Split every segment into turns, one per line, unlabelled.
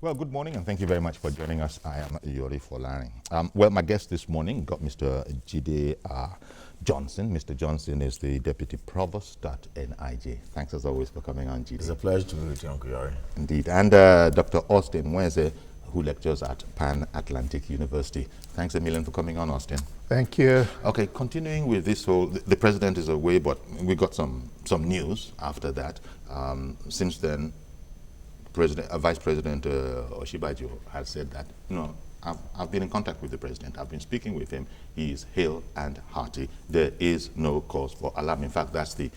Well, good morning and thank you very much for joining us. I am Yori Folari. Well, my guest this morning got Mr. Jide Johnson. Mr. Johnson is the Deputy Provost at NIJ. Thanks as always for coming on, Jide.
It's a pleasure to be with you, Uncle Yori.
Indeed. And Dr. Austin Mweze, who lectures at Pan Atlantic University. Thanks a million for coming on, Austin.
Thank you.
Okay, continuing with this whole, the president is away, but we got some news after that. Since then, Vice President Osinbajo has said that, no, I've been in contact with the president. I've been speaking with him. He is hale and hearty. There is no cause for alarm. In fact, that's the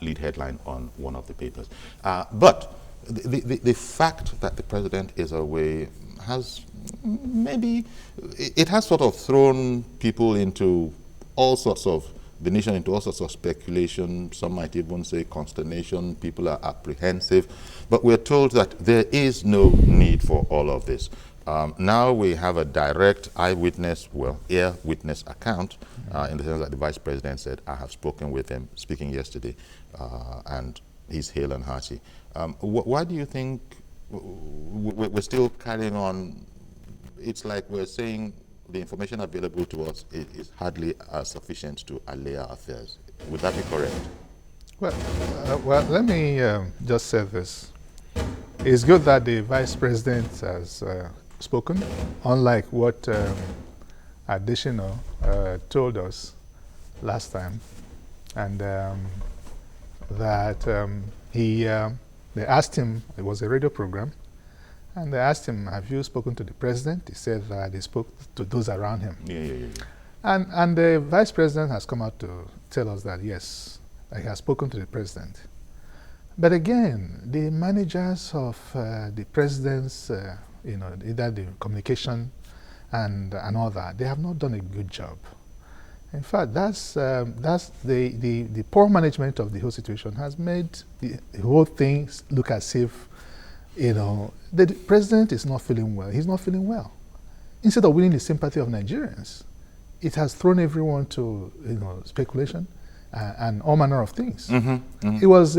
lead headline on one of the papers. But the fact that the president is away has it has sort of thrown people into all sorts of, the nation into all sorts of speculation. Some might even say consternation. People are apprehensive. But we're told that there is no need for all of this. Now we have a direct eyewitness, ear witness account, in the sense that the vice president said, I have spoken with him, speaking yesterday, and he's hale and hearty. Why do you think we're still carrying on? It's like we're saying the information available to us is hardly sufficient to allay our fears. Would that be correct?
Well, let me just say this. It's good that the vice president has spoken, unlike what Additional told us last time, and that they asked him, it was a radio program, and they asked him, have you spoken to the president? He said that he spoke to those around him.
Yeah.
And the vice president has come out to tell us that, yes, he has spoken to the president. But again, the managers of the president's, either the communication and all that, they have not done a good job. In fact, that's the poor management of the whole situation has made the whole thing look as if, the president is not feeling well. He's not feeling well. Instead of winning the sympathy of Nigerians, it has thrown everyone to speculation and all manner of things. It was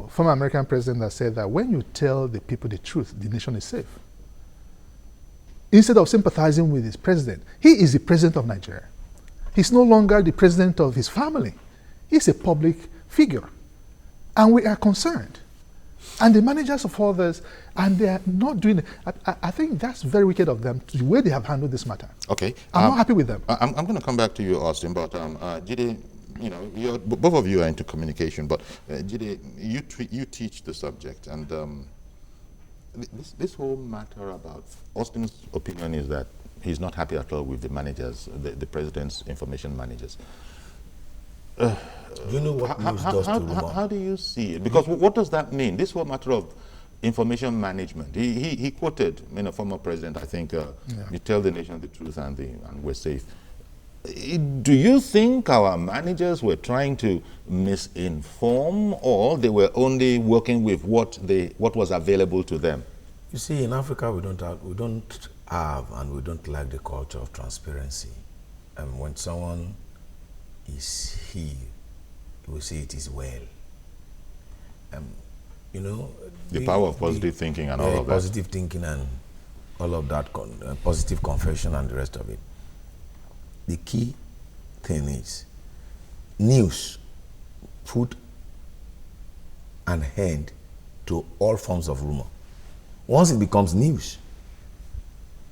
former American president that said that when you tell the people the truth, the nation is safe. Instead of sympathizing with his president, he is the president of Nigeria. He's no longer the president of his family. He's a public figure. And we are concerned. And the managers of others, and they are not doing it. I think that's very wicked of them, the way they have handled this matter.
Okay.
I'm not happy with them.
I'm going to come back to you, Austin, but Jide, both of you are into communication, but Jide, you teach the subject, and this whole matter about Austin's opinion is that he's not happy at all with the managers, the president's information managers.
You know what news does to rumor?
How do you see it? Because what does that mean? This whole matter of information management. He quoted, former president, I think, you tell the nation the truth and we're safe. Do you think our managers were trying to misinform, or they were only working with what was available to them?
You see, in Africa, we don't have and we don't like the culture of transparency. And when someone is healed, we say it is well.
The power of positive thinking and all of that.
Positive thinking and all of that, positive confession and the rest of it. The key thing is news put an end to all forms of rumor. Once it becomes news,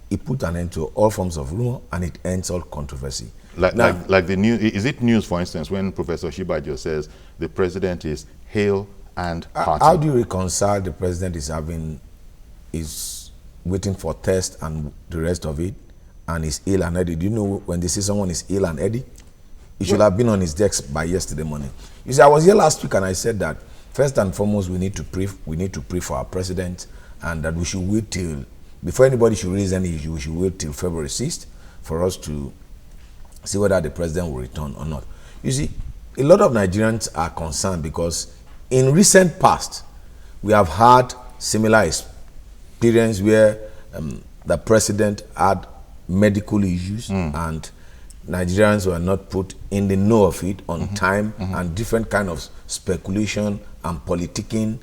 it put an end to all forms of rumor and it ends all controversy.
Like the news, is it news, for instance, when Professor Osinbajo says the president is hale and hearty?
How do you reconcile the president is waiting for test and the rest of it, and is ill and heady? Do you know when they say someone is ill and heady? It should have been on his desk by yesterday morning. You see, I was here last week and I said that first and foremost we need to pray for our president, and that we should wait till, before anybody should raise any issue, we should wait till February 6th for us to see whether the president will return or not. You see, a lot of Nigerians are concerned because in recent past, we have had similar experience where the president had medical issues and Nigerians were not put in the know of it on time, and different kind of speculation and politicking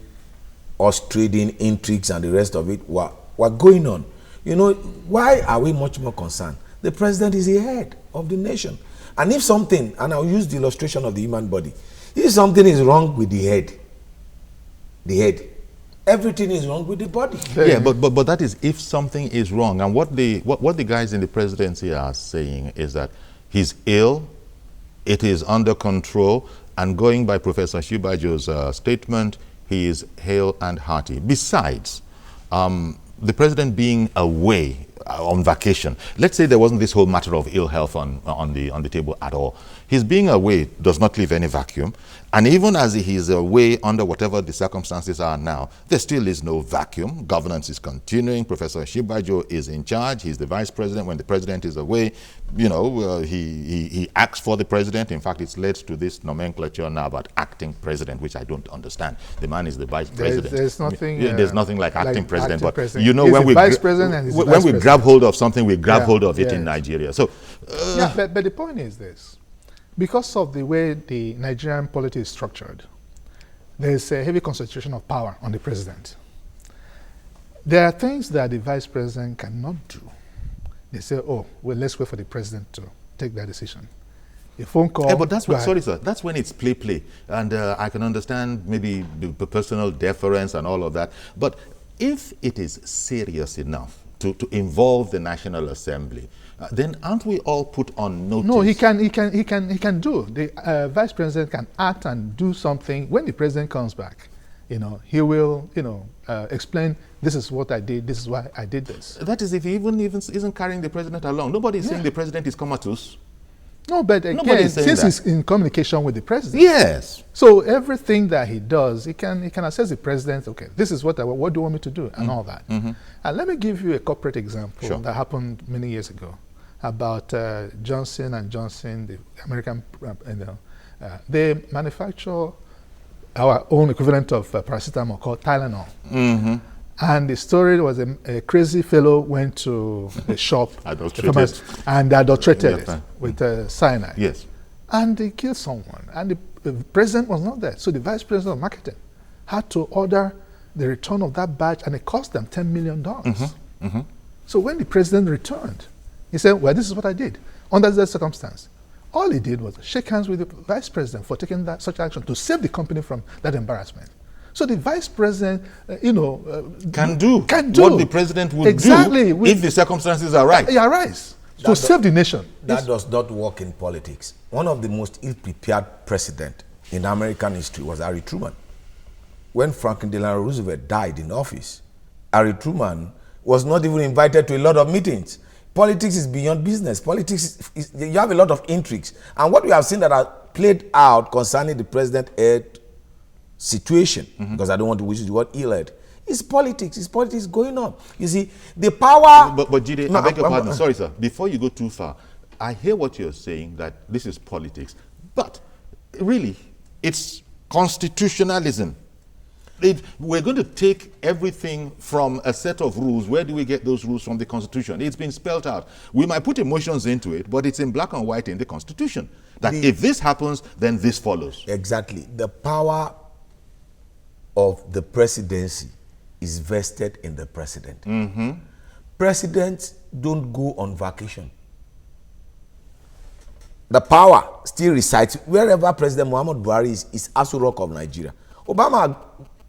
horse trading, intrigues, and the rest of it were going on. You know, why are we much more concerned? The president is the head of the nation. And if something, and I'll use the illustration of the human body, if something is wrong with the head, everything is wrong with the body.
Yeah, but that is if something is wrong. And what the guys in the presidency are saying is that he's ill, it is under control, and going by Professor Shibajo's statement, he is hale and hearty. Besides, the president being away on vacation, let's say there wasn't this whole matter of ill health on the table at all. His being away does not leave any vacuum. And even as he is away under whatever the circumstances are now, there still is no vacuum. Governance is continuing. Professor Shibajo is in charge. He's the vice president. When the president is away, you know, he acts for the president. In fact, it's led to this nomenclature now about acting president, which I don't understand. The man is the vice president.
There's nothing.
There's nothing like acting president.
Acting
but
president.
you know,
he's
when we grab hold of something, we grab hold of it in Nigeria. So,
yeah, but the point is this. Because of the way the Nigerian polity is structured, there is a heavy concentration of power on the president. There are things that the vice president cannot do. They say, oh, well, let's wait for the president to take that decision. A phone call.
Yeah, but that's when, sorry, sir, that's when it's play. And I can understand maybe the personal deference and all of that. But if it is serious enough to involve the National Assembly, then aren't we all put on notice?
No, he can do. The vice president can act and do something. When the president comes back, you know, he will, you know, explain, this is what I did, this is why I did this.
That is if he even isn't carrying the president along. Nobody is saying the president is comatose.
No, but again, since he's in communication with the president.
Yes.
So everything that he does, he can assess the president, okay, this is what do you want me to do, and all that. And let me give you a corporate example that happened many years ago about Johnson & Johnson, the American, they manufacture our own equivalent of paracetamol called Tylenol. And the story was a crazy fellow went to the shop and adulterated it with cyanide.
Yes.
And they killed someone. And the president was not there. So the vice president of marketing had to order the return of that batch, and it cost them $10 million. So when the president returned, he said, well, this is what I did. Under that circumstance, all he did was shake hands with the vice president for taking such action to save the company from that embarrassment. So the vice president,
can do what the president would do if the circumstances are right.
Yeah, right. To save the nation.
That does not work in politics. One of the most ill-prepared presidents in American history was Harry Truman. When Franklin Delano Roosevelt died in office, Harry Truman was not even invited to a lot of meetings. Politics is beyond business. Politics you have a lot of intrigues. And what we have seen that are played out concerning the president-head situation, because I don't want to use the word ill-head, is politics. It's politics going on. You see, the power...
But Jide, I beg your pardon. Sorry, sir. Before you go too far, I hear what you're saying, that this is politics. But really, it's constitutionalism. We're going to take everything from a set of rules. Where do we get those rules from? The Constitution. It's been spelled out. We might put emotions into it, but it's in black and white in the Constitution. That if this happens, then this follows.
Exactly. The power of the presidency is vested in the president. Presidents don't go on vacation. The power still resides wherever President Muhammad Buhari is Aso Rock of Nigeria. Obama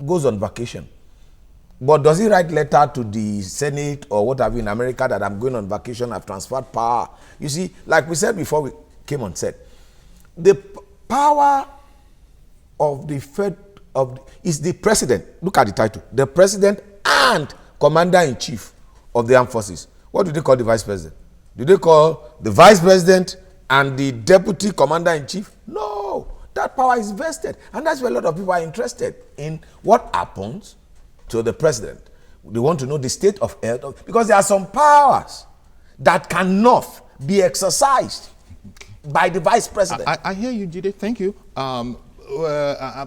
goes on vacation. But does he write letter to the Senate or what have you in America that I'm going on vacation, I've transferred power? You see, like we said before we came on set, the power of the Fed is the president. Look at the title. The president and commander-in-chief of the armed forces. What do they call the vice president? Do they call the vice president and the deputy commander-in-chief? No. That power is vested. And that's where a lot of people are interested in what happens to the president. They want to know the state of health, because there are some powers that cannot be exercised by the vice president.
I hear you, Jide. Thank you.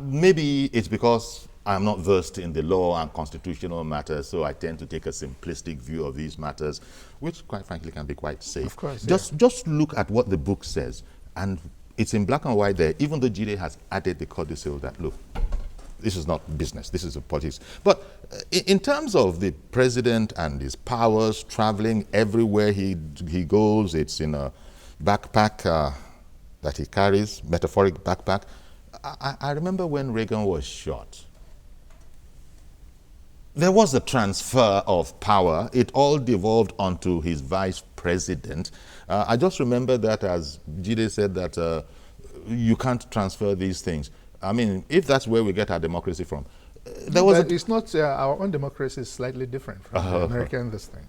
Maybe it's because I'm not versed in the law and constitutional matters, so I tend to take a simplistic view of these matters, which quite frankly can be quite safe.
Of course,
just look at what the book says, and it's in black and white there, even though Jide has added the codicil that, look, This is not business. This is a politics. But in terms of the president and his powers traveling everywhere he goes, it's in a backpack that he carries, metaphoric backpack. I remember when Reagan was shot. There was a transfer of power. It all devolved onto his vice president. I just remember that, as Jide said, that you can't transfer these things. I mean, if that's where we get our democracy from, there was.
But it's not. Our own democracy is slightly different from the American this thing.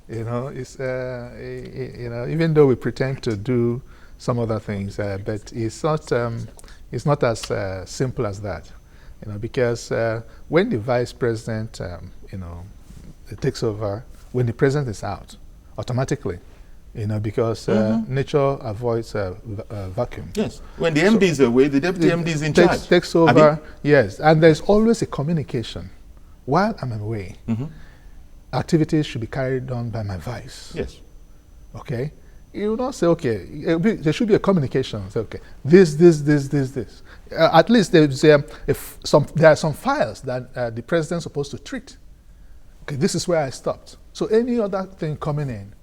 You know, it's you know, even though we pretend to do some other things, but it's not as simple as that. You know, because when the vice president, you know, takes over, when the president is out, automatically, you know, because nature avoids vacuum.
Yes. When the MD is away, the deputy MD is in charge.
Takes over, yes. And there's always a communication. While I'm away, activities should be carried on by my vice.
Yes.
Okay? You will not say, okay, there should be a communication. Say, okay, this. At least there's, there are some files that the president's supposed to treat. Okay, this is where I stopped. So any other thing coming in,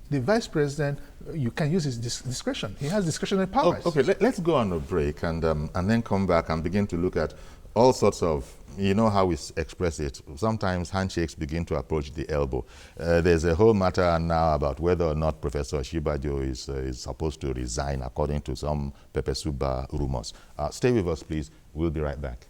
the vice president, you can use his discretion. He has discretionary powers.
Oh, okay, let's go on a break and then come back and begin to look at all sorts of, you know how we express it. Sometimes handshakes begin to approach the elbow. There's a whole matter now about whether or not Professor Shibajo is supposed to resign according to some Pepe Suba rumors. Stay with us, please. We'll be right back.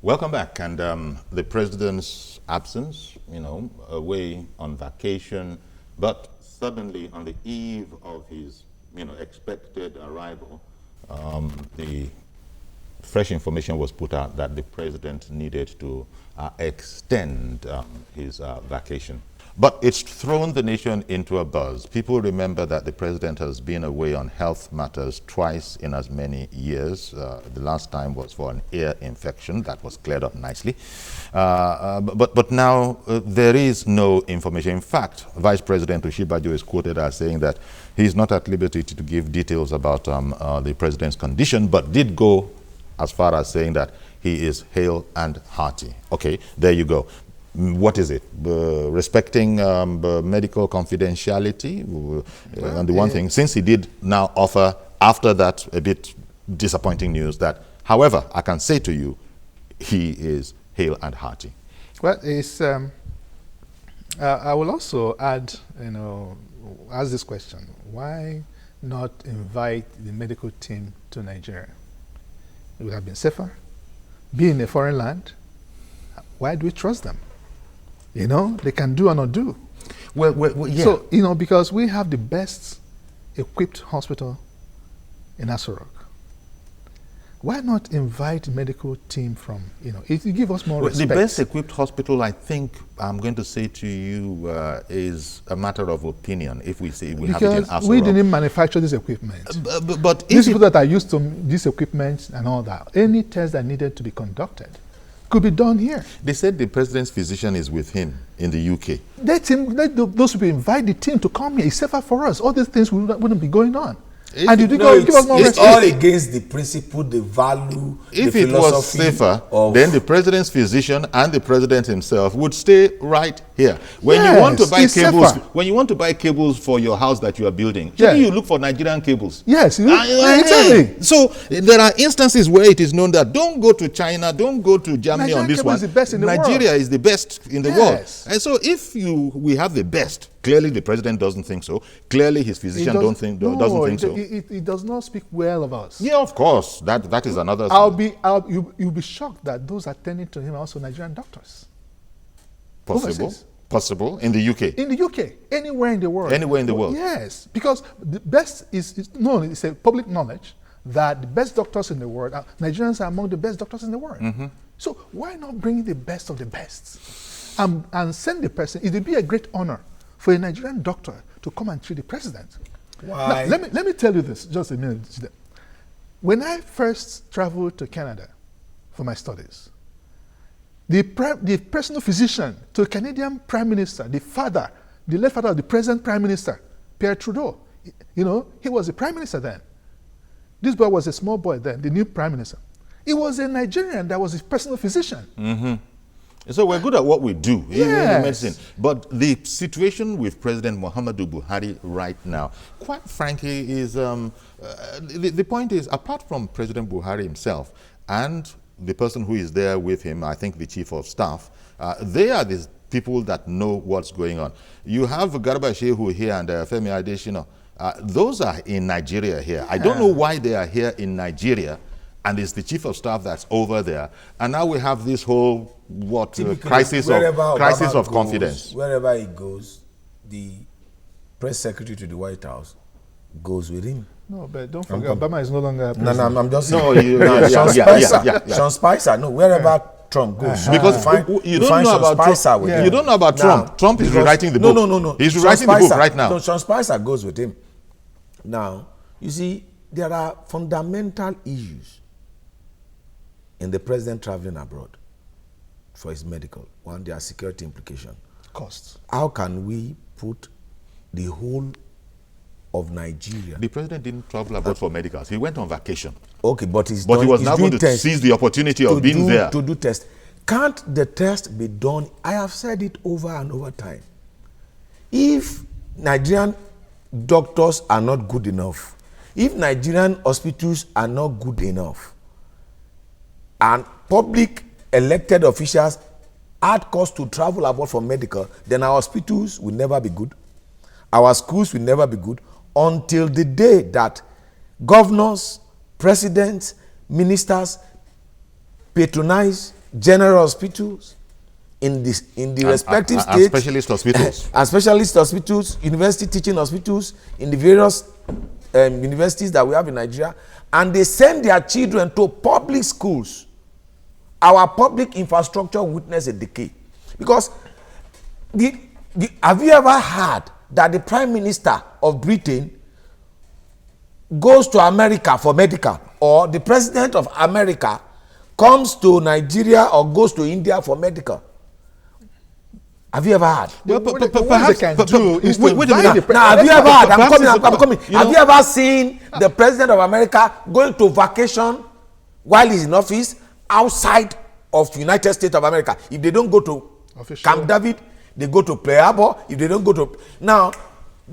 Welcome back. And the president's absence, you know, away on vacation, but suddenly on the eve of his, you know, expected arrival, the fresh information was put out that the president needed to extend his vacation. But it's thrown the nation into a buzz. People remember that the president has been away on health matters twice in as many years. The last time was for an ear infection that was cleared up nicely. But now there is no information. In fact, Vice President Oshibajo is quoted as saying that he's not at liberty to give details about the president's condition, but did go as far as saying that he is hale and hearty. Okay, there you go. What is it? Respecting medical confidentiality? And the one thing, since he did now offer, after that, a bit disappointing news that, however, I can say to you, he is hale and hearty.
Well, it's, I will also add, you know, ask this question. Why not invite the medical team to Nigeria? It would have been safer. Be in a foreign land. Why do we trust them? You know, they can do or not do.
Well, yeah.
So, you know, because we have the best equipped hospital in Aso Rock. Why not invite the medical team from, you know, it give us more respect.
The best equipped hospital, I think, I'm going to say to you, is a matter of opinion, if we say we have it in Aso Rock.
We didn't manufacture this equipment.
But
these people that are used to this equipment and all that, any test that needed to be conducted could be done here.
They said the president's physician is with him in the UK.
Let those people invite the team to come here. It's safer for us. All these things wouldn't be going on.
And you give us more respect. It's all against the principle, the value,
if
the philosophy.
If it was safer, then the president's physician and the president himself would stay right here. When you want to buy cables, when you want to buy cables for your house that you are building, you look for Nigerian cables.
Yes, exactly.
So there are instances where it is known that don't go to China, don't go to Germany on this one.
Is the best in the
Nigeria
world.
Is the best in the world. And so if we have the best, clearly the president doesn't think so. Clearly his physician doesn't think so.
It does not speak well of us.
Yeah, of course. That is another.
You'll be shocked that those attending to him are also Nigerian doctors.
Possible in the UK.
In the UK, anywhere in the world.
Anywhere in the world.
Yes, because the best is known. It's a public knowledge that the best doctors in the world, Nigerians are among the best doctors in the world. So why not bring the best of the best? and send the person, it would be a great honor for a Nigerian doctor to come and treat the president.
Why?
Now, let me tell you this, just a minute. When I first traveled to Canada for my studies, the personal physician to the Canadian Prime Minister, the late father of the present Prime Minister, Pierre Trudeau, he was the Prime Minister then. This boy was a small boy then, the new Prime Minister. He was a Nigerian that was his personal physician.
Mm-hmm. So we're good at what we do in
Yes.
medicine. But the situation with President Muhammadu Buhari right now, quite frankly, is the point is, apart from President Buhari himself and the person who is there with him, I think the chief of staff, they are the people that know what's going on. You have Garba Shehu here and Femi Adesina. Those are in Nigeria here. I don't know why they are here in Nigeria, and it's the chief of staff that's over there. And now we have this whole crisis of confidence.
Wherever he goes, the press secretary to the White House goes with him.
No, but don't forget, Obama is no longer
No,
president.
I'm just
No,
Sean Spicer. No, wherever Trump goes,
Because you don't know about Trump.
with him.
You don't know about Trump.
Now,
Trump is
because-
rewriting the book.
No.
He's
Sean
rewriting the book
Spicer-
right now.
No, Sean Spicer goes with him. Now, you see, there are fundamental issues in the president traveling abroad for his medical. One, there are security implications.
Costs.
How can we put the whole of Nigeria?
The president didn't travel abroad for medicals. He went on vacation.
Okay, but
He was now going to seize the opportunity of being there.
to do tests. Can't the test be done? I have said it over and over time. If Nigerian doctors are not good enough, if Nigerian hospitals are not good enough, and public elected officials add cost to travel abroad for medical, then our hospitals will never be good. Our schools will never be good until the day that governors, presidents, ministers patronize general hospitals in the respective
and
states,
specialist hospitals.
and specialist hospitals, university teaching hospitals in the various universities that we have in Nigeria, and they send their children to public schools. Our public infrastructure witness a decay. Because have you ever heard that the Prime Minister of Britain goes to America for medical, or the President of America comes to Nigeria or goes to India for medical? Have you ever heard?
Perhaps they can do is to
wait a
buy
minute.
the
Now, have you ever heard? I'm
Perhaps
coming.
you
Have
know-
you ever seen the President of America going to vacation while he's in office outside of the United States of America? If they don't go to
Official.
Camp David, they go to Pearl Harbor. If they don't go to... Now,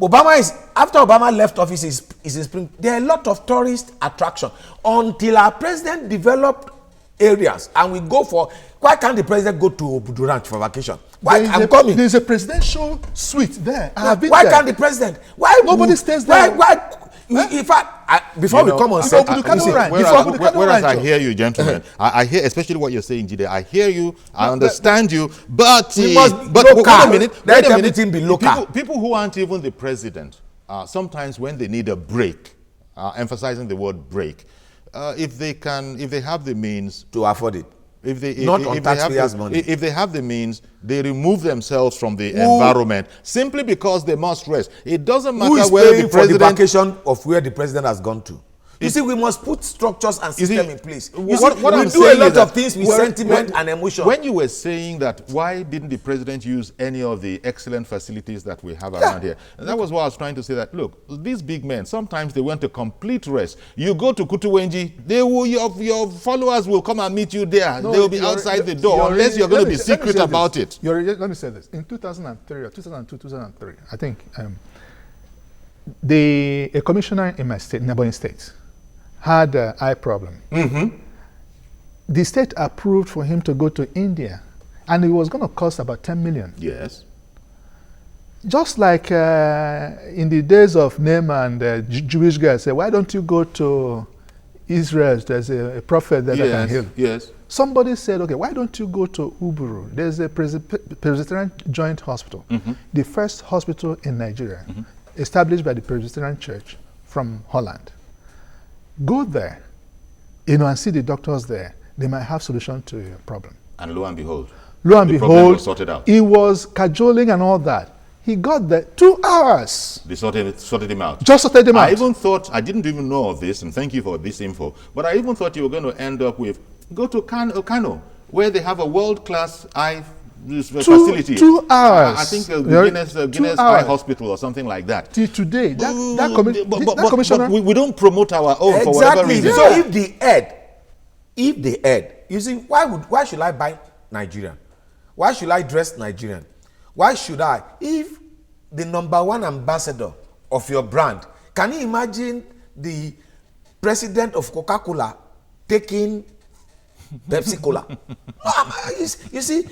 after Obama left office, is in spring. There are a lot of tourist attraction until our president developed areas, and we go for... Why can't the president go to Obudu Ranch for vacation? Why? I'm coming.
There's a presidential suite there. I have been
Why
there.
can't the president? Why
Nobody stays there.
In fact, before we come on set,
Obudu Kano Ranch.
Whereas I hear you, gentlemen, I hear especially what you're saying, Jide. I hear you, I understand you, but
We must be
but
local.
wait a minute.
Let
Wait a
everything
minute.
be local.
People who aren't even the president, sometimes when they need a break, emphasizing the word break, if they have the means
to afford it.
If they,
Not
if
on
they have
taxpayers'
the,
money.
If they have the means, they remove themselves from the environment simply because they must rest. It doesn't
Who
matter
is
where
paying
the
for the
president.
vacation of where the president has gone to? You see, we must put structures and
You see,
system in place. You
what
see,
I'm
we do a
saying
lot
is that
of things with
when-
sentiment and emotion.
When you were saying that, why didn't the president use any of the excellent facilities that we have around here? And that was what I was trying to say. That look, these big men sometimes they want a complete rest. You go to Kutuwenji, your followers will come and meet you there.
No,
they will be
you're-
outside the door unless you're going to be secret about it.
Let me say this. In 2003 or 2002, 2003, I think a commissioner in my state, neighboring state, had an eye problem. The state approved for him to go to India, and it was going to cost about 10 million.
Yes.
Just like in the days of Naaman, the Jewish guy said, why don't you go to Israel? There's a prophet there that can heal.
Yes.
Somebody said, okay, why don't you go to Uburu? There's a Presbyterian Joint Hospital, the first hospital in Nigeria, established by the Presbyterian Church from Holland. Go there, and see the doctors there. They might have solution to your problem.
And lo and behold.
Lo and
the problem
behold,
was sorted out.
he was cajoling and all that. He got there 2 hours.
They sorted him out.
Just sorted him out.
I even thought, I didn't even know of this, and thank you for this info, but I even thought you were going to end up with, go to Kano, where they have a world-class eye facility.
2 hours.
I think
Guinness
Guinness Eye Hospital or something like that.
Till today, that commissioner.
But we don't promote our own for whatever
Exactly.
reason.
So if they head, you see, why should I buy Nigerian? Why should I dress Nigerian? Why should I? If the #1 ambassador of your brand, can you imagine the president of Coca-Cola taking Pepsi Cola? You see,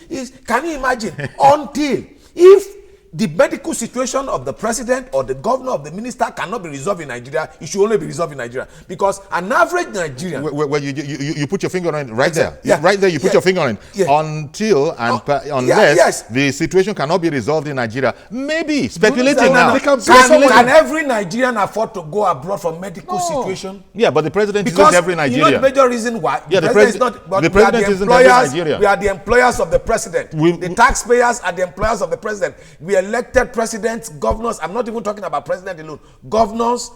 can you imagine? Until if the medical situation of the president or the governor of the minister cannot be resolved in Nigeria, it should only be resolved in Nigeria. Because an average Nigerian...
Well, you put your finger on it right there.
Yeah.
Right there, you put your finger on it.
Yeah.
Until and unless the situation cannot be resolved in Nigeria. Maybe, speculating now.
Can every Nigerian afford to go abroad for medical situation?
Yeah, but the president
Because
isn't every Nigerian.
You know the major reason why?
Yeah, the
president is not, but
the president isn't every Nigerian.
We are the employers of the president. The taxpayers are the employers of the president. We elected presidents, governors. I'm not even talking about president alone. Governors,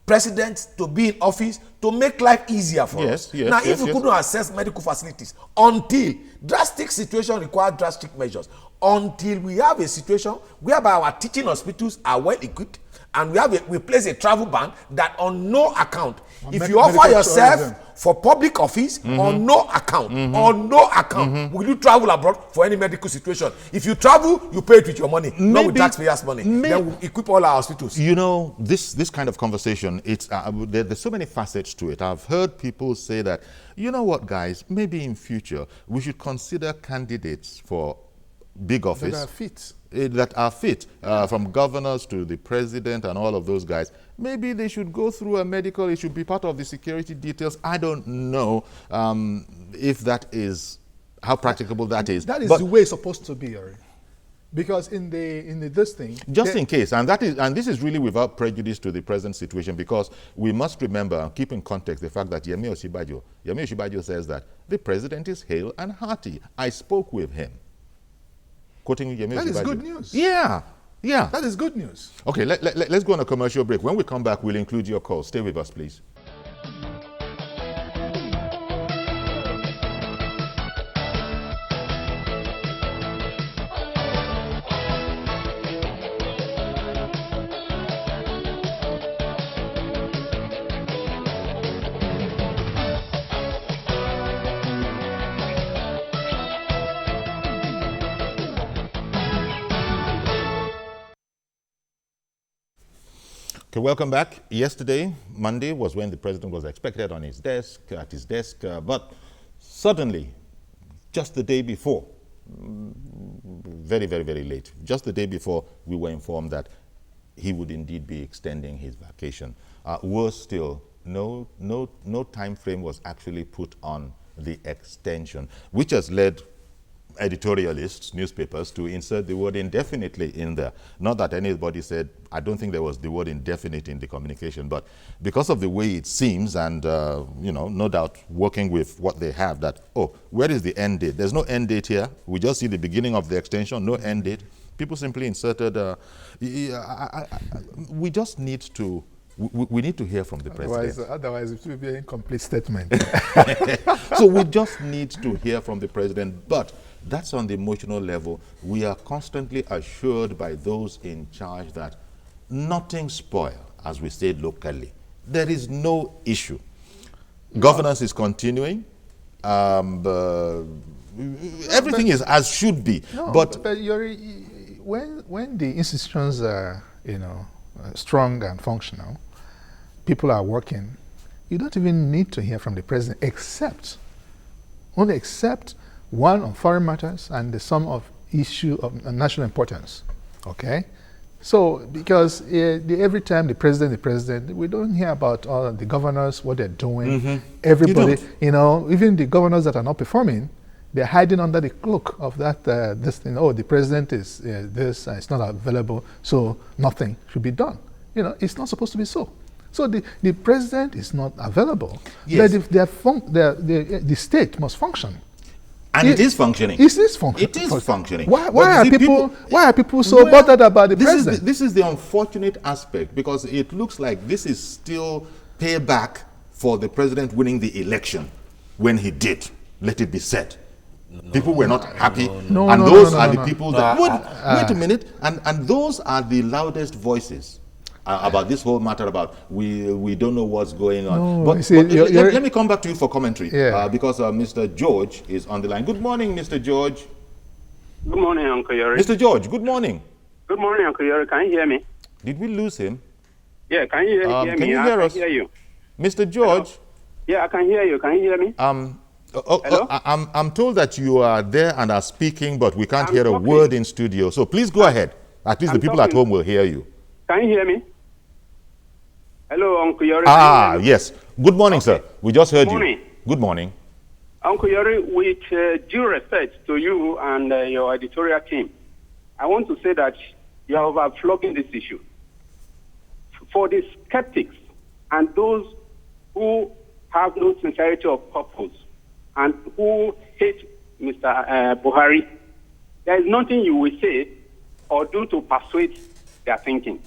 presidents to be in office to make life easier for us. Now, if we couldn't access medical facilities until drastic situation require drastic measures, until we have a situation whereby our teaching hospitals are well equipped, and we place a travel ban that on no account, if you offer yourself for public office, on no account, will you travel abroad for any medical situation? If you travel, you pay it with your money, not with taxpayers' money. Then we equip all our hospitals.
You know, this kind of conversation, it's there's so many facets to it. I've heard people say that, you know what, guys, maybe in future we should consider candidates for big office that are fit, from governors to the president and all of those guys. Maybe they should go through a medical, it should be part of the security details. I don't know if that is, how practicable that is.
That is the way it's supposed to be, Ori. Because in this thing,
just in case, and this is really without prejudice to the present situation, because we must remember and keep in context the fact that Yemi Osinbajo says that the president is hale and hearty. I spoke with him. Quoting Yemi Osinbajo.
That is good news.
Yeah.
That is good news.
Okay, let's go on a commercial break. When we come back, we'll include your calls. Stay with us, please. Okay, welcome back. Yesterday, Monday, was when the president was expected at his desk, but suddenly, just the day before, very, very, very late, just the day before, we were informed that he would indeed be extending his vacation. Worse still, no time frame was actually put on the extension, which has led editorialists, newspapers, to insert the word indefinitely in there. Not that anybody said, I don't think there was the word indefinite in the communication, but because of the way it seems, and no doubt working with what they have, that, oh, where is the end date? There's no end date here. We just see the beginning of the extension, no end date. People simply inserted, we just need to, we need to hear from the president.
Otherwise, it will be an incomplete statement.
So we just need to hear from the president, but that's on the emotional level. We are constantly assured by those in charge that nothing spoil, as we say locally. There is no issue. Governance is continuing. Everything is as should be.
No,
but
when the institutions are, strong and functional, people are working, you don't even need to hear from the president except one on foreign matters and some of issue of national importance. Okay? So, because every time the president, we don't hear about all the governors, what they're doing. Everybody, even the governors that are not performing, they're hiding under the cloak of that, this thing. Oh, the president is this, it's not available, so nothing should be done. It's not supposed to be so. So the president is not available.
Yes.
But if the state must function.
And it is functioning.
It is functioning.
It is functioning.
Why
But
are
you see,
people so bothered about the president?
This is the unfortunate aspect, because it looks like this is still payback for the president winning the election when he did. Let it be said. People were not happy, and those are the people that wait a minute, and those are the loudest voices about this whole matter about we don't know what's going on. But let me come back to you for commentary, because Mr. George is on the line. Good morning, Mr. George.
Good morning, Uncle Yori.
Mr. George, good morning.
Good morning, Uncle Yori. Can you hear me?
Did we lose him?
Yeah, can you hear me?
Can you hear us?
I can hear you.
Mr. George?
Hello? Yeah, I can hear you. Can you hear me? Hello?
I'm told that you are there and are speaking, but we can't hear a
talking.
word in studio. So please go ahead. At least the people at home will hear you.
Can you hear me? Hello, Uncle Yori.
Yes. Good morning, sir. We just heard
morning.
you. Good morning.
Uncle Yori, with due respect to you and your editorial team, I want to say that you are overflowing this issue. For the skeptics and those who have no sincerity of purpose and who hate Mr. Buhari, there is nothing you will say or do to persuade their thinking,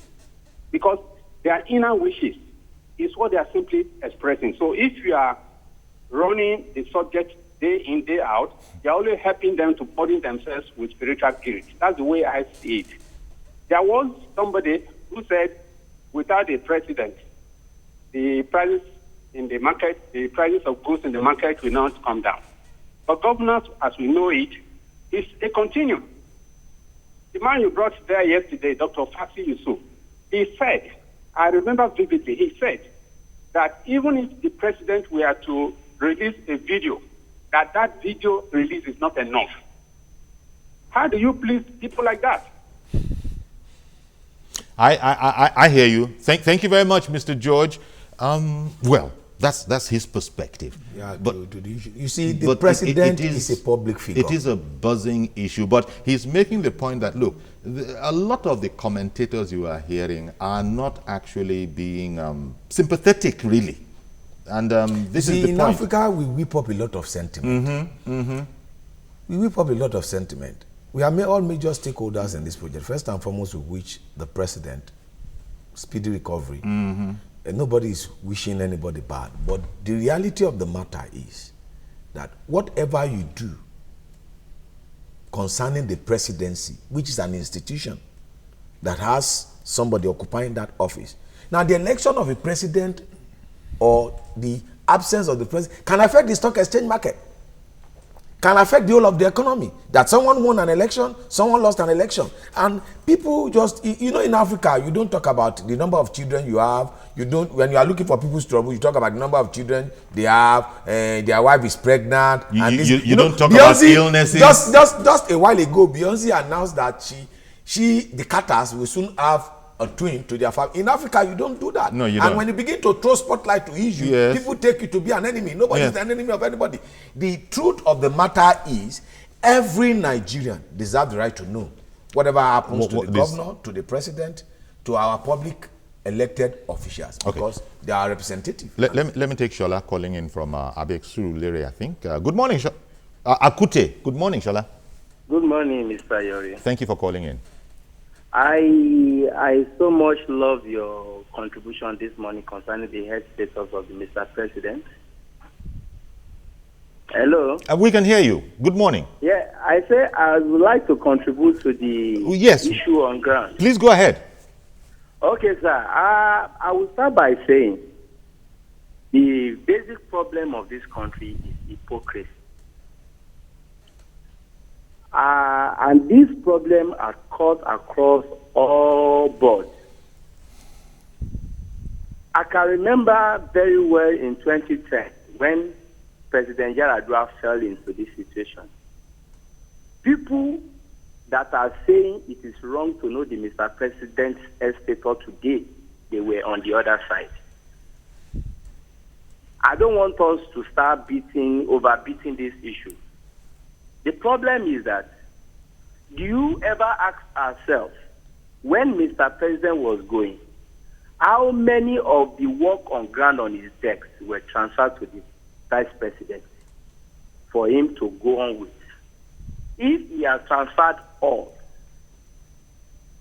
because their inner wishes is what they are simply expressing. So if you are running the subject day in, day out, you are only helping them to burden themselves with spiritual guilt. That's the way I see it. There was somebody who said, without a president, the prices in the market, the prices of goods in the market will not come down. But governance, as we know it, is a continuum. The man you brought there yesterday, Dr. Fasi Yusuf, he said, I remember vividly, he said that even if the president were to release a video, that video release is not enough. How do you please people like that?
I hear you. Thank you very much, Mr. George. Well, that's his perspective.
Yeah, but you see, the president is a public figure.
It is a buzzing issue, but he's making the point that, look, a lot of the commentators you are hearing are not actually being sympathetic, really. And this is the point.
In Africa, we whip up a lot of sentiment. We whip up a lot of sentiment. We are all major stakeholders in this project. First and foremost, we wish the president speedy recovery. And nobody is wishing anybody bad. But the reality of the matter is that whatever you do concerning the presidency, which is an institution that has somebody occupying that office. Now, the election of a president or the absence of the president can affect the stock exchange market, can affect the whole of the economy. That someone won an election, someone lost an election. And people just, you know, in Africa, you don't talk about the number of children you have. You don't, when you are looking for people's trouble, you talk about the number of children they have, their wife is pregnant.
You don't talk about illnesses.
Just a while ago, Beyonce announced that the Carters will soon have a twin to their family. In Africa, you don't do that.
No, you
don't.
And
when you begin to throw spotlight to issues, people take you to be an enemy. Nobody is an enemy of anybody. The truth of the matter is, every Nigerian deserves the right to know whatever happens to the governor, to the president, to our public elected officials, because they are representative.
Let me take Shola calling in from Abek Surulere, I think. Good morning, Akute. Good morning, Shola.
Good morning, Mr. Yori.
Thank you for calling in.
I so much love your contribution this morning concerning the health status of the Mr. President. Hello?
We can hear you. Good morning.
Yeah, I say I would like to contribute to the issue on ground.
Please go ahead.
Okay, sir. I will start by saying the basic problem of this country is hypocrisy. And these problems are caused across all boards. I can remember very well in 2010 when President Yaradua fell into this situation. People that are saying it is wrong to know the Mr. President's status today, they were on the other side. I don't want us to start overbeating this issue. The problem is that, do you ever ask ourselves, when Mr. President was going, how many of the work on ground on his desk were transferred to the Vice President? for him to go on with. If he has transferred all,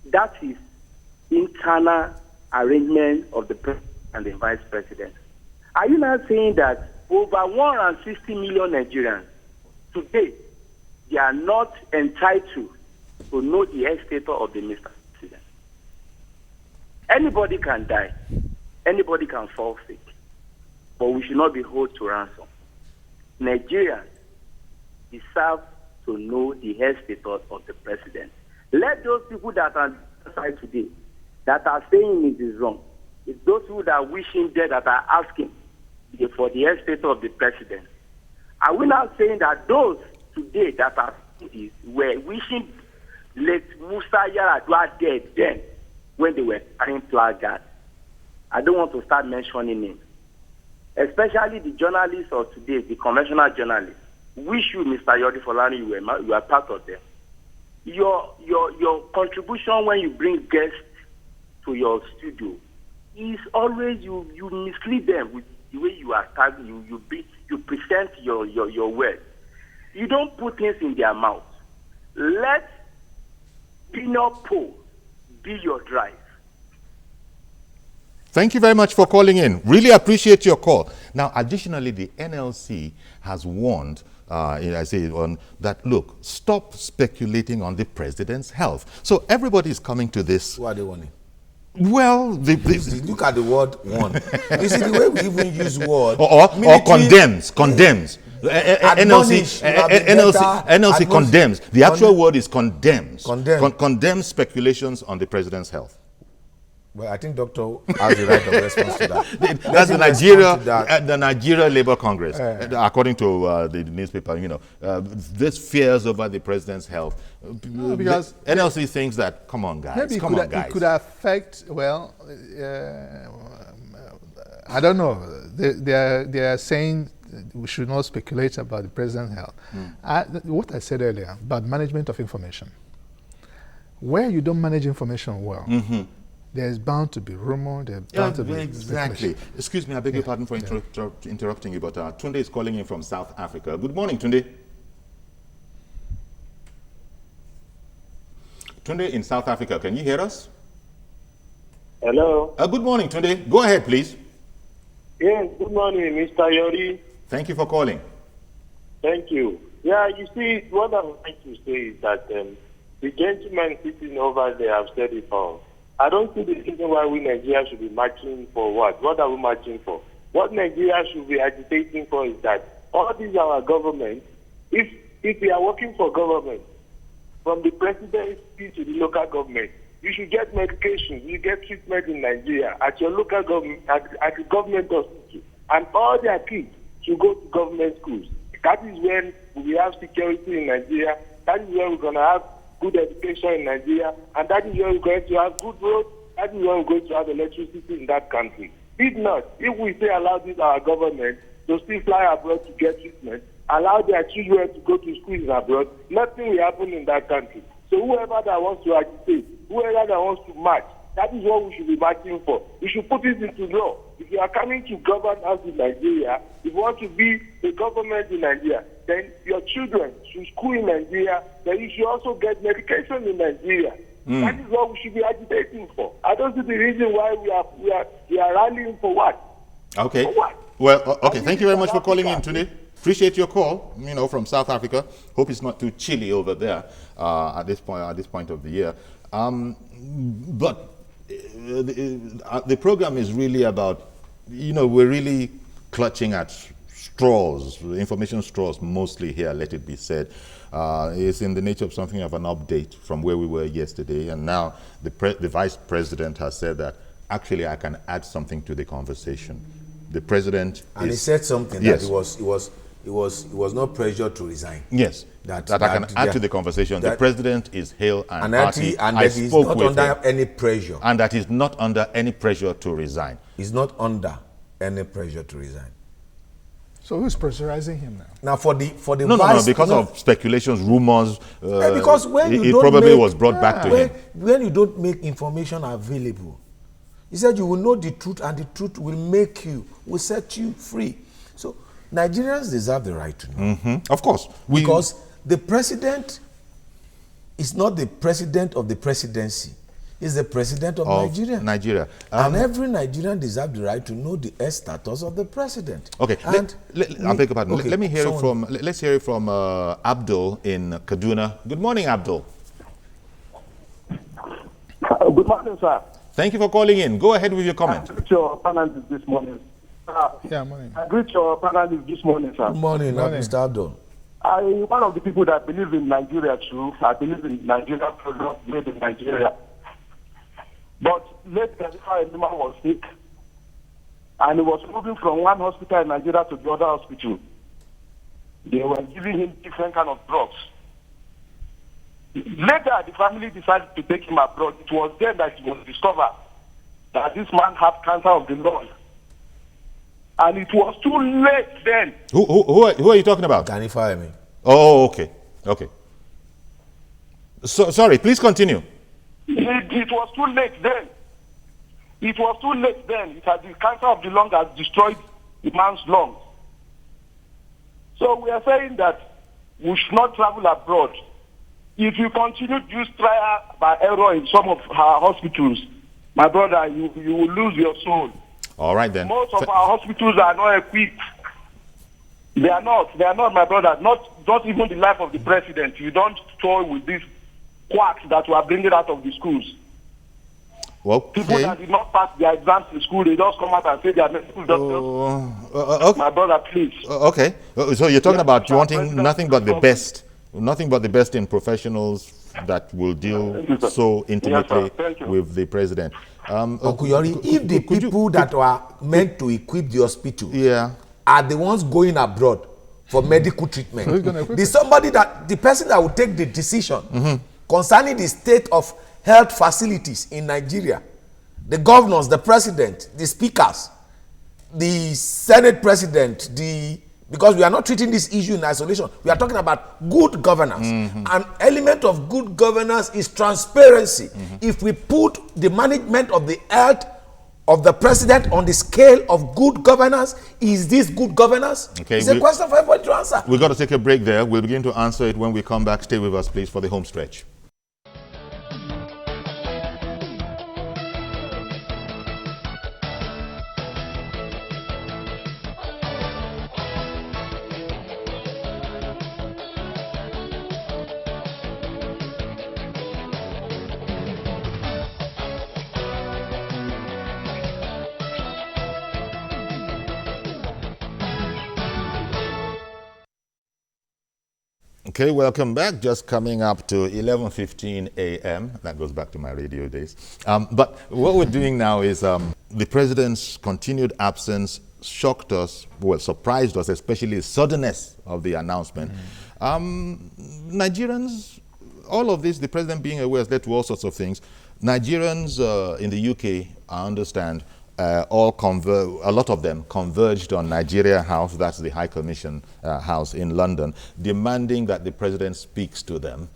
that is internal arrangement of the president and the vice president. Are you not saying that over 160 million Nigerians today, they are not entitled to know the health status of the Mr. President? Anybody can die. Anybody can fall sick. But we should not be held to ransom. Nigerians deserve to know the health status of the president. Let those people that are outside today, that are saying it is wrong, it's those people that wish him dead that are asking for the health status of the president. Are we now saying that those today that are saying this were wishing late Musa Yar'Adua dead then when they were carrying placards? I don't want to start mentioning names. Especially the journalists of today, the conventional journalists. Wish you, Mr. Yori Folani, you are part of them. Your contribution when you bring guests to your studio is always you mislead them with the way you are tagging, you present your words. You don't put things in their mouth. Let peanut poll be your drive.
Thank you very much for calling in. Really appreciate your call. Now, additionally, the NLC has warned, that, look, stop speculating on the president's health. So everybody is coming to this.
Who are they warning?
Well,
look at the word warn. You see, the way we even use word.
Or condemns. NLC condemns. The actual word is condemns. Condemns speculations on the president's health.
Well, I think Doctor has the right of response to that.
That's the Nigeria Labour Congress, according to the newspaper. This fears over the president's health.
No, because
NLC thinks that, come on, guys,
maybe
guys.
It could affect. Well, I don't know. They are saying we should not speculate about the president's health. What I said earlier about management of information. Where you don't manage information well. There's bound to be rumor. There's bound to be
exactly. Excuse me, I beg your pardon for interrupting you, but Tunde is calling in from South Africa. Good morning, Tunde. Tunde in South Africa, can you hear us?
Hello.
Good morning, Tunde. Go ahead, please.
Yes, good morning, Mr. Yori.
Thank you for calling.
Thank you. Yeah, you see, what I'm trying to say is that the gentleman sitting over there have said it all. I don't see the reason why we Nigeria should be marching for what? What are we marching for? What Nigeria should be agitating for is that all these are our government. If we are working for government, from the presidency to the local government, you should get medication, you get treatment in Nigeria at your local government, at the government hospital, and all their kids should go to government schools. That is when we have security in Nigeria. That is when we're going to have good education in Nigeria, and that is where we're going to have good roads, that is where we're going to have electricity in that country. If not, if we say allow this our government to still fly abroad to get treatment, allow their children to go to schools abroad, nothing will happen in that country. So whoever that wants to agitate, whoever that wants to march, that is what we should be marching for. We should put it into law. If you are coming to govern us in Nigeria, if you want to be the government in Nigeria, then your children should school in Nigeria, then you should also get medication in Nigeria. That is what we should be agitating for. I don't see the reason why we are rallying for what.
Okay.
For what?
Well, okay. Thank you very much for calling in today. Appreciate your call. From South Africa. Hope it's not too chilly over there at this point of the year. But the program is really about, we're really clutching at straws, information straws mostly here, let it be said. It's in the nature of something of an update from where we were yesterday, and now the vice president has said that actually I can add something to the conversation. The president
he said something that it was no pressure to resign.
Yes, that I can add to the conversation. The president is hale and hearty.
And that he's not under any pressure.
And that he's not under any pressure to resign.
He's not under any pressure to resign.
So who's pressurizing him now?
Now for the
No, because of speculations, rumors.
Because when
it probably was brought back to him.
When you don't make information available, he said you will know the truth, and the truth will set you free. So Nigerians deserve the right to know.
Of course.
Because the president is not the president of the presidency. He's the president of Nigeria.
Nigeria.
And every Nigerian deserves the right to know the status of the president.
Okay, I beg your pardon.
Okay,
let me hear it from, let's hear it from Abdul in Kaduna. Good morning, Abdul.
Good morning, sir.
Thank you for calling in. Go ahead with your comment.
I greet your panelists this morning.
Morning.
I greet your panelists this morning, sir.
Good morning, Mr. Abdul.
I'm one of the people that believe in Nigeria too. I believe in Nigeria product made in Nigeria. But later, a man was sick, and he was moving from one hospital in Nigeria to the other hospital. They were giving him different kind of drugs. Later, the family decided to take him abroad. It was then that it was discovered that this man had cancer of the lung. And it was too late then.
Who are you talking about?
Can you fire me?
Oh, okay. Okay. So, sorry, please continue.
It was too late then. It was too late then. The cancer of the lung has destroyed the man's lungs. So we are saying that we should not travel abroad. If you continue to use trial by error in some of our hospitals, my brother, you will lose your soul.
All right then.
Most of our hospitals are not equipped. They are not, my brother. Not even the life of the president. You don't toy with these quacks that we are bringing out of the schools.
Okay.
People that did not pass their exams in school, they just come out and say they are medical doctors.
Okay.
My brother, please.
Okay. So you're talking about wanting nothing but the best. Nothing but the best in professionals that will deal so intimately with the president.
Okuyori, if the people that were meant to equip the hospital
yeah.
are the ones going abroad for medical treatment, the person that will take the decision concerning the state of health facilities in Nigeria, the governors, the president, the speakers, the Senate president, because we are not treating this issue in isolation. We are talking about good governance. An element of good governance is transparency. If we put the management of the health of the president on the scale of good governance, is this good governance? Okay, it's a question for everybody to answer.
We've got to take a break there. We'll begin to answer it when we come back. Stay with us, please, for the home stretch. Okay, welcome back. Just coming up to 11:15 a.m. That goes back to my radio days. But what we're doing now is the president's continued absence shocked us, well, surprised us, especially the suddenness of the announcement. Nigerians, all of this, the president being aware, has led to all sorts of things. Nigerians in the UK, I understand, a lot of them converged on Nigeria House, that's the High Commission House in London, demanding that the president speaks to them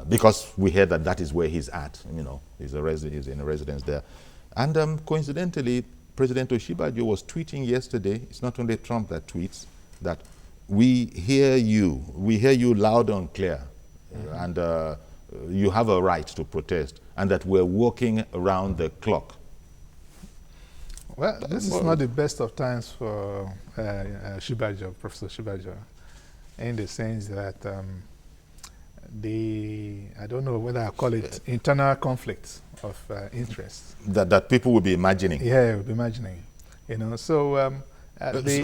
because we heard that that is where he's at. You know, he's in a residence there. And coincidentally, President Oshibajo was tweeting yesterday, it's not only Trump that tweets, that we hear you loud and clear, and you have a right to protest, and that we're working around the clock.
Well, this is not the best of times for Shibajo, Professor Shibajo, in the sense that I don't know whether I call it internal conflicts of interest.
That people will be imagining.
Yeah, will be imagining. You know, so...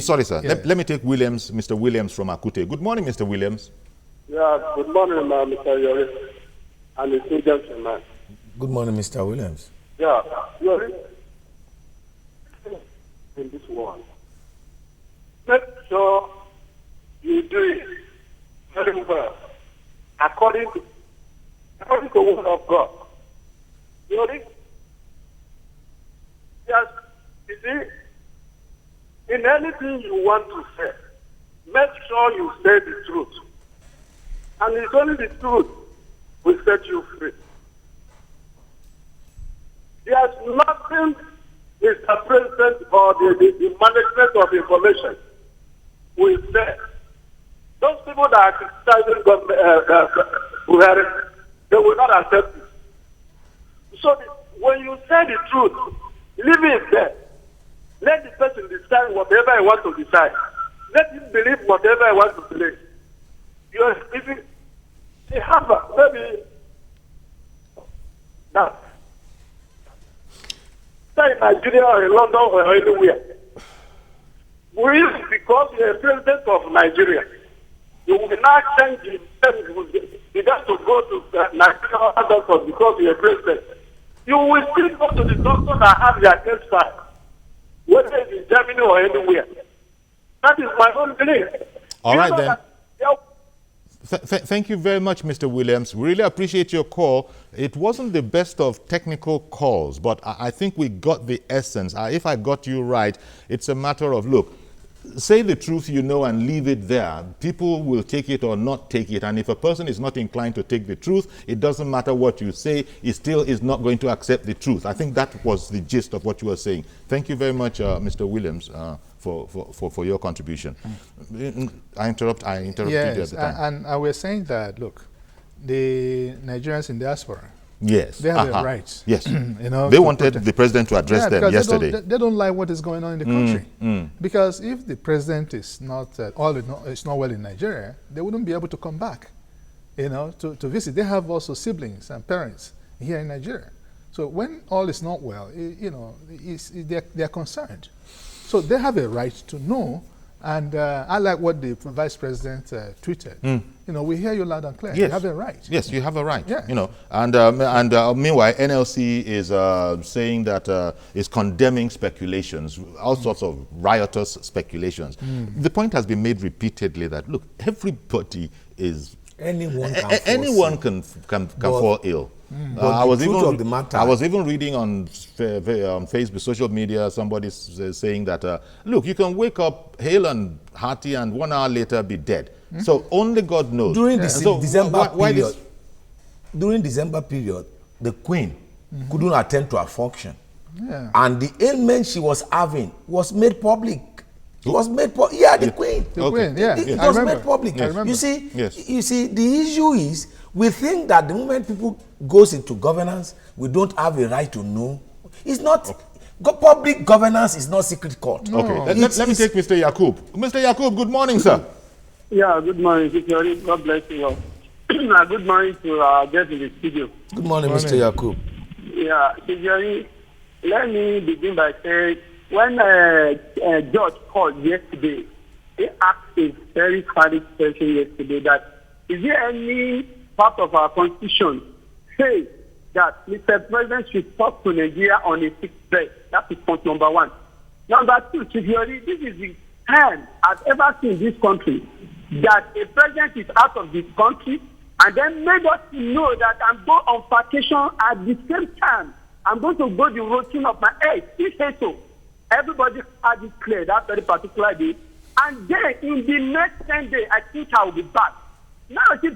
sorry, sir.
Yeah.
Let me take Mr. Williams from Akute. Good morning, Mr. Williams.
Yeah, good morning, Mr. Yori. And the two gentlemen.
Good morning, Mr. Williams.
Yeah, Yori. In this world, make sure you do it very well according to the word of God. Yori, yes, you see, in anything you want to say, make sure you say the truth. And it's only the truth will set you free. There's nothing Mr. President or the management of information
will say, those people that are criticizing Buhari, they will not accept it. So when you say the truth, leave it there. Let the person decide whatever he wants to decide. Let him believe whatever he wants to believe. If you have maybe that, say in Nigeria or in London or anywhere, because you're a president of Nigeria, you will not change you got to go to Nigeria doctor because you're a president. You will still go to the doctor that have your test file, whether it's in Germany or anywhere. That is my own belief.
All right, then. Thank you very much, Mr. Williams. We really appreciate your call. It wasn't the best of technical calls, but I think we got the essence. If I got you right, it's a matter of, look, say the truth you know and leave it there. People will take it or not take it. And if a person is not inclined to take the truth, it doesn't matter what you say, he still is not going to accept the truth. I think that was the gist of what you were saying. Thank you very much, Mr. Williams, for your contribution. I interrupted you at the time.
And I was saying that, look, the Nigerians in diaspora,
yes,
they have a right.
Yes,
you know,
they wanted the president to address them yesterday.
They don't like what is going on in the country. Because if the president is not it's not well in Nigeria, they wouldn't be able to come back, you know, to visit. They have also siblings and parents here in Nigeria. So when all is not well, you know, they're concerned. So they have a right to know, and I like what the vice president tweeted. You know, we hear you loud and clear.
Yes.
You have a right.
Yes, you have a right.
Yeah.
You know, and meanwhile, NLC is saying that is condemning speculations, all sorts of riotous speculations. The point has been made repeatedly that, look, everybody is anyone can fall ill. I was even reading on Facebook, social media, somebody saying that, look, you can wake up hale and hearty and 1 hour later be dead. So only God knows.
During December period, the Queen couldn't attend to her function.
Yeah.
And the ailment she was having was made public. It was made public. Yeah, the Queen.
The Queen, yeah.
It was made public.
Yes.
You see, the issue is we think that the moment people goes into governance, we don't have a right to know. It's not. Public governance is not secret court.
No.
Okay, let me take Mr. Yakub. Mr. Yakub, good morning, sir.
Yeah, good morning, Secretary. God bless you all. Good morning to our guest in the studio.
Good morning, Mr. Yakub.
Yeah, Secretary, let me begin by saying, when George called yesterday, he asked a very valid question yesterday that, is there any part of our constitution say that Mr. President should talk to Nigeria on a fixed bed? That is point number one. Number two, Secretary, this is the time I've ever seen in this country that a president is out of this country and then made us know that I'm going on vacation at the same time. I'm going to go the routine of my age. He said so. Everybody had it clear that very particular day. And then in the next 10 days, I think I will be back. Now, the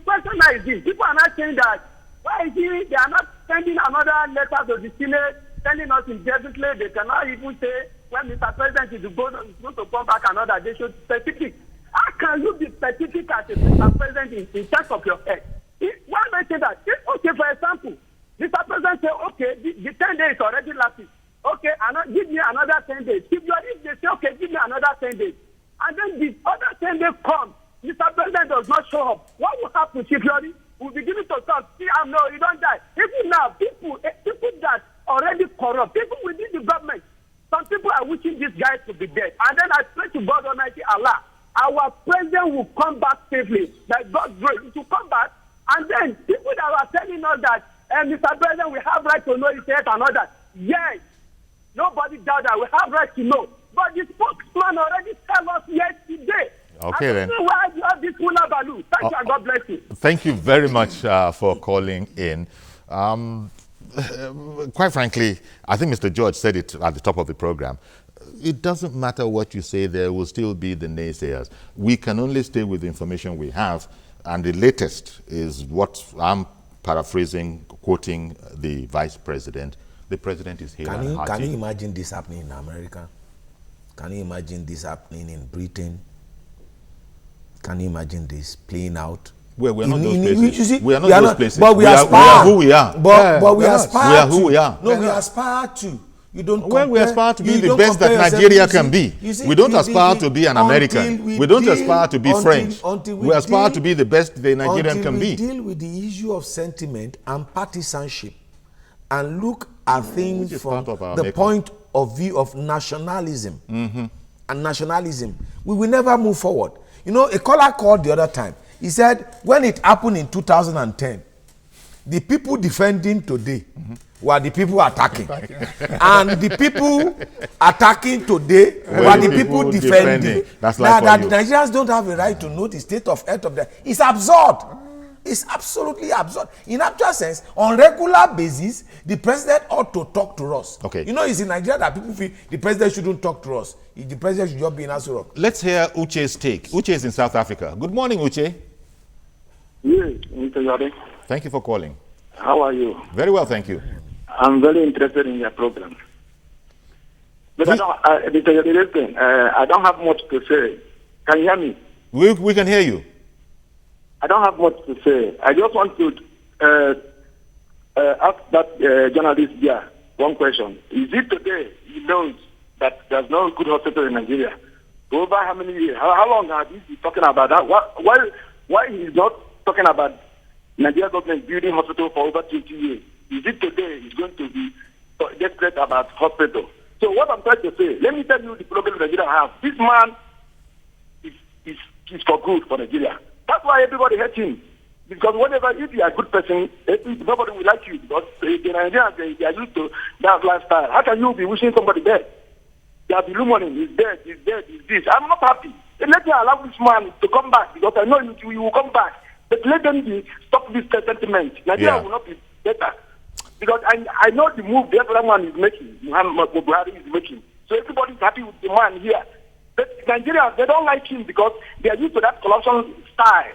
question now is this. People are not saying that, why is it they are not sending another letter to the Senate, telling us indefinitely. They cannot even say when Mr. President is going to come back another. They should specific. How can you be specific as a Mr. President in terms of your head? Why am I saying that? Okay, for example, Mr. President say, okay, the 10 days already lapsed. Okay, give me another 10 days. If they say, okay, give me another 10 days. And then the other 10 days come, Mr. President does not show up. What will happen, Security? We'll be given to talk. See, no, you don't die. Even now, people that already corrupt, people within the government, some people are wishing these guys to be dead. And then I pray to God Almighty Allah, our president will come back safely. Like God's grace, it will come back. And then people that are telling us that, Mr. President, we have right to know his health and all that. Yes, nobody doubt that we have right to know. But the spokesman already tell us yesterday.
Okay, then.
Why you have this balloon? Thank you, and God bless you.
Thank you very much for calling in. Quite frankly, I think Mr. George said it at the top of the program. It doesn't matter what you say, there will still be the naysayers. We can only stay with the information we have, and the latest is what I'm paraphrasing, quoting the vice president. The president is here.
Can you imagine this happening in America? Can you imagine this happening in Britain? Can you imagine this playing out?
Well, we're not those places.
You see,
we are not those places.
But we
are who we are.
But we aspire
we are who we are.
No, we aspire to. You don't compare,
well, we aspire to be the best that Nigeria can be. We don't aspire to be an American. We don't aspire to be French. We aspire to be the best the Nigerian can be.
Until we deal with the issue of sentiment and partisanship and look at things from the point of view of nationalism and nationalism, we will never move forward. You know, a caller called the other time. He said, when it happened in 2010, the people defending today were the people attacking. And the people attacking today were the people defending.
That's
now
like
that Nigerians don't have a right to know the state of health of their... It's absurd. It's absolutely absurd. In actual sense, on regular basis, the president ought to talk to us.
Okay.
You know, it's in Nigeria that people feel the president shouldn't talk to us. The president should just be in Asura.
Let's hear Uche's take. Uche is in South Africa. Good morning, Uche.
Yes, Mr. Yari.
Thank you for calling.
How are you?
Very well, thank you.
I'm very interested in your program. But I don't have much to say. Can you hear me?
We can hear you.
I don't have much to say. I just want to ask that journalist here one question. Is it today he knows that there's no good hospital in Nigeria? Over how many years? How long have he been talking about that? Why he's not talking about Nigeria government building hospital for over 20 years? Is it today he's going to be desperate about hospital? So what I'm trying to say, let me tell you the problem Nigeria has. This man is for good for Nigeria. That's why everybody hates him. Because whenever if you are a good person, nobody will like you. Because the Nigerians, they are used to that lifestyle. How can you be wishing somebody dead? They are belittling, he's dead, he's dead, he's this. I'm not happy. Let me allow this man to come back, because I know you will come back. But let them stop this sentiment. Nigeria will not be better. Because I know the move the other man is making, Muhammad Buhari is making. So everybody's happy with the man here. But Nigerians, they don't like him because they are used to that corruption style.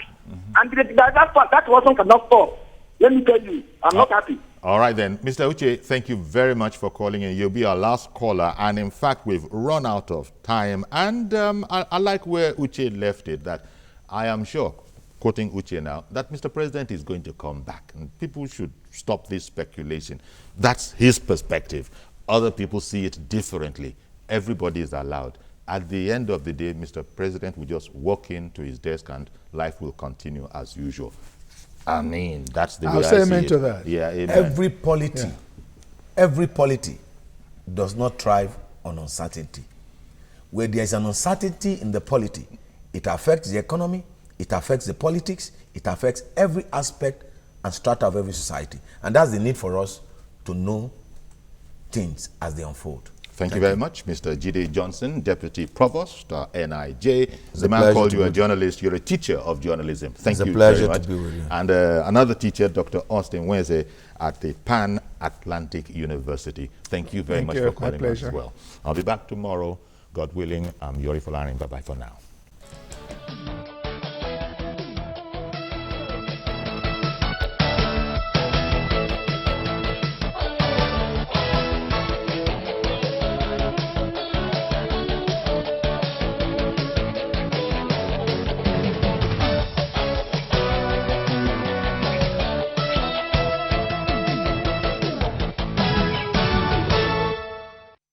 And that corruption cannot stop. Let me tell you, I'm not happy.
All right then. Mr. Uche, thank you very much for calling in. You'll be our last caller. And in fact, we've run out of time. And I like where Uche left it, that I am sure, quoting Uche now, that Mr. President is going to come back. And people should stop this speculation. That's his perspective. Other people see it differently. Everybody is allowed. At the end of the day, Mr. President will just walk into his desk and life will continue as usual. I mean, that's the way I see it.
I'll say amen to that.
Yeah, amen.
Every polity does not thrive on uncertainty. Where there is an uncertainty in the polity, it affects the economy, it affects the politics, it affects every aspect and strata of every society. And that's the need for us to know things as they unfold.
Thank you very much, Mr. Jide Johnson, Deputy Provost, NIJ. The man called you a journalist. You're a teacher of journalism. Thank you very much.
To be with you.
And another teacher, Dr. Austin Weze, at the Pan-Atlantic University. Thank you very much for calling us as well. I'll be back tomorrow, God willing. I'm Yori Folarin. Bye-bye for now.